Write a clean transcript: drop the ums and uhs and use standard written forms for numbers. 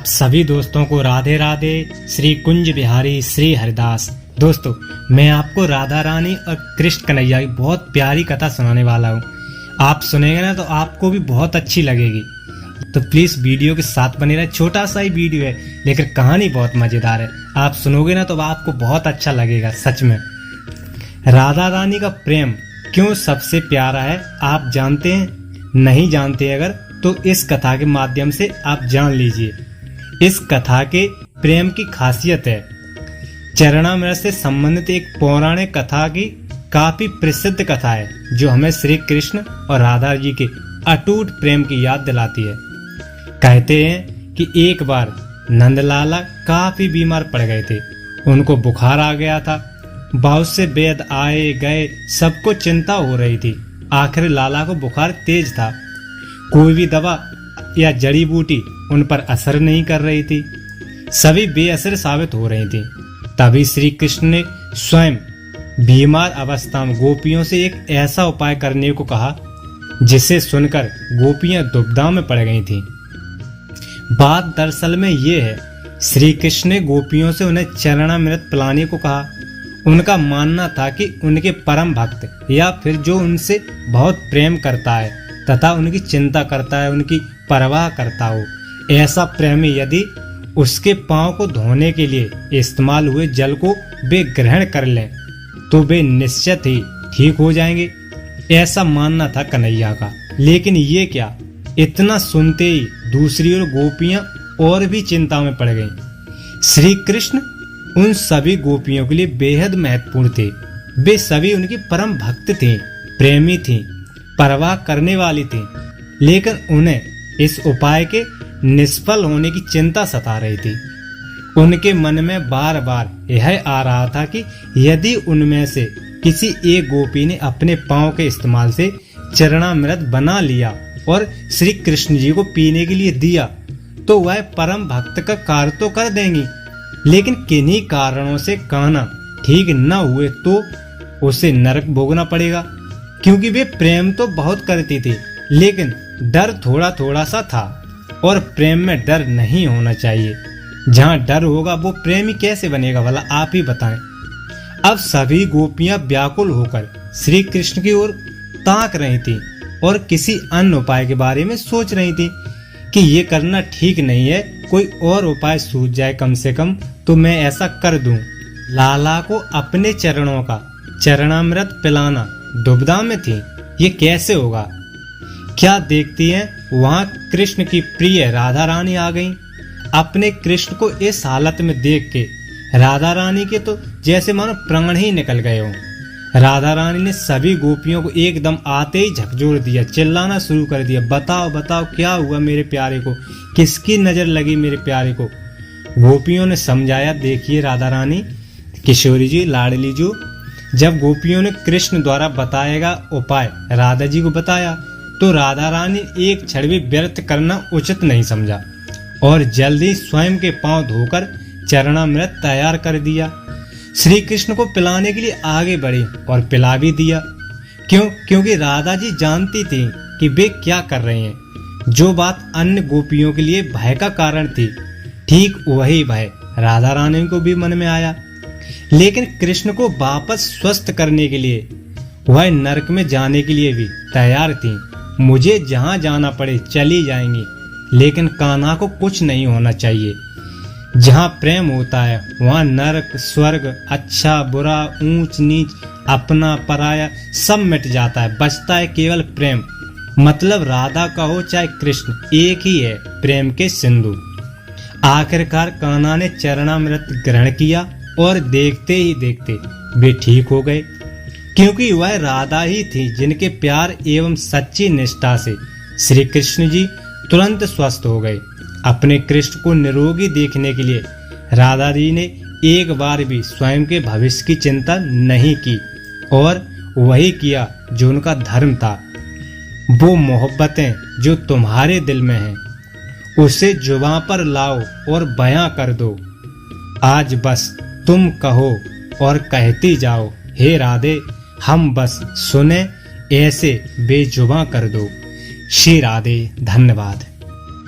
आप सभी दोस्तों को राधे राधे। श्री कुंज बिहारी श्री हरिदास। दोस्तों, मैं आपको राधा रानी और कृष्ण कन्हैया की बहुत प्यारी कथा सुनाने वाला हूँ। आप सुनेंगे ना तो आपको भी बहुत अच्छी लगेगी, तो प्लीज वीडियो के साथ बने रहे। छोटा सा ही वीडियो है लेकिन कहानी बहुत मजेदार है। आप सुनोगे ना तो आपको बहुत अच्छा लगेगा सच में। राधा रानी का प्रेम क्यों सबसे प्यारा है आप जानते हैं? नहीं जानते अगर तो इस कथा के माध्यम से आप जान लीजिए। इस कथा के प्रेम की खासियत है चरणामृत से संबंधित एक पौराणिक कथा की काफी प्रसिद्ध कथा है जो हमें श्री कृष्ण और राधा जी के अटूट प्रेम की याद दिलाती है। कहते हैं कि एक बार नंदलाला काफी बीमार पड़ गए थे। उनको बुखार आ गया था। बहुत से वैद्य आए गए, सबको चिंता हो रही थी। आखिर लाला को बुखार तेज था। कोई भी दवा या जड़ी बूटी उन पर असर नहीं कर रही थी। सभी बेअसर साबित हो रही थी। तभी श्री कृष्ण ने स्वयं बीमार अवस्था में गोपियों से एक ऐसा उपाय करने को कहा जिसे सुनकर गोपियां दुविधा में पड़ गई थीं। बात दरअसल में ये है, श्री कृष्ण ने गोपियों से उन्हें चरणामृत पिलाने को कहा। उनका मानना था कि उनके परम भक्त या फिर जो उनसे बहुत प्रेम करता है तथा उनकी चिंता करता है, उनकी परवाह करता हो, ऐसा प्रेमी यदि उसके पांव को धोने के लिए इस्तेमाल हुए जल को वे ग्रहण कर लें तो वे निश्चित ही ठीक हो जाएंगे। ऐसा मानना था कन्हैया का। लेकिन ये क्या, इतना सुनते ही दूसरी ओर गोपियां और भी चिंता में पड़ गईं। श्री कृष्ण उन सभी गोपियों के लिए बेहद महत्वपूर्ण थे। वे सभी उनकी परम भक्त थे, प्रेमी थी, परवाह करने वाली थी। लेकिन उन्हें इस उपाय के निष्फल होने की चिंता सता रही थी। उनके मन में बार बार यह आ रहा था कि यदि उनमें से किसी एक गोपी ने अपने पांव के इस्तेमाल से चरणामृत बना लिया और श्री कृष्ण जी को पीने के लिए दिया तो वह परम भक्त का कार्य तो कर देंगी, लेकिन किन्हीं कारणों से कान्हा ठीक न हुए तो उसे नरक भोगना पड़ेगा। क्योंकि वे प्रेम तो बहुत करती थी लेकिन डर थोड़ा थोड़ा सा था, और प्रेम में डर नहीं होना चाहिए। जहाँ डर होगा वो प्रेमी कैसे बनेगा भला, आप ही बताएं। अब सभी गोपियां व्याकुल होकर श्री कृष्ण की ओर ताक रही थी और किसी अन्य उपाय के बारे में सोच रही थी कि ये करना ठीक नहीं है, कोई और उपाय सूझ जाए कम से कम तो मैं ऐसा कर दूं। लाला को अपने चरणों का चरणामृत पिलाना दुविधा में थी, ये कैसे होगा। क्या देखती हैं, वहां कृष्ण की प्रिय राधा रानी आ गईं। अपने कृष्ण को इस हालत में देख के राधा रानी के तो जैसे मानो प्राण ही निकल गए हों। राधा रानी ने सभी गोपियों को एकदम आते ही झकझोर दिया, चिल्लाना शुरू कर दिया, बताओ बताओ क्या हुआ मेरे प्यारे को, किसकी नजर लगी मेरे प्यारे को। गोपियों ने समझाया, देखिए राधा रानी, किशोरी जी, लाडली जी, जब गोपियों ने कृष्ण द्वारा बताएगा उपाय राधा जी को बताया तो राधा रानी एक क्षण भी व्यर्थ करना उचित नहीं समझा और जल्दी स्वयं के पांव धोकर चरणामृत तैयार कर दिया। श्री कृष्ण को पिलाने के लिए आगे बढ़ी और पिला भी दिया। क्योंकि राधा जी जानती थी कि वे क्या कर रहे हैं। जो बात अन्य गोपियों के लिए भय का कारण थी, ठीक वही भय राधा रानी को भी मन में आया। लेकिन कृष्ण को वापस स्वस्थ करने के लिए वह नरक में जाने के लिए भी तैयार थी। मुझे जहां जाना पड़े चली जाएंगी, लेकिन कान्हा को कुछ नहीं होना चाहिए। जहां प्रेम होता है वहां नरक, स्वर्ग, अच्छा बुरा, ऊंच नीच, अपना पराया सब मिट जाता है। बचता है केवल प्रेम। मतलब राधा का हो चाहे कृष्ण, एक ही है प्रेम के सिंधु। आखिरकार कान्हा ने चरणामृत ग्रहण किया और देखते ही देखते वे ठीक हो गए। क्योंकि वह राधा ही थी जिनके प्यार एवं सच्ची निष्ठा से श्री कृष्ण जी तुरंत स्वस्थ हो गए। अपने कृष्ण को निरोगी देखने के लिए राधा जी ने एक बार भी स्वयं के भविष्य की चिंता नहीं की और वही किया जो उनका धर्म था। वो मोहब्बतें जो तुम्हारे दिल में हैं उसे जुबां पर लाओ और बयां कर दो। आज बस तुम कहो और कहती जाओ, हे राधे हम बस सुने, ऐसे बेजुबां कर दो। श्री राधे, धन्यवाद।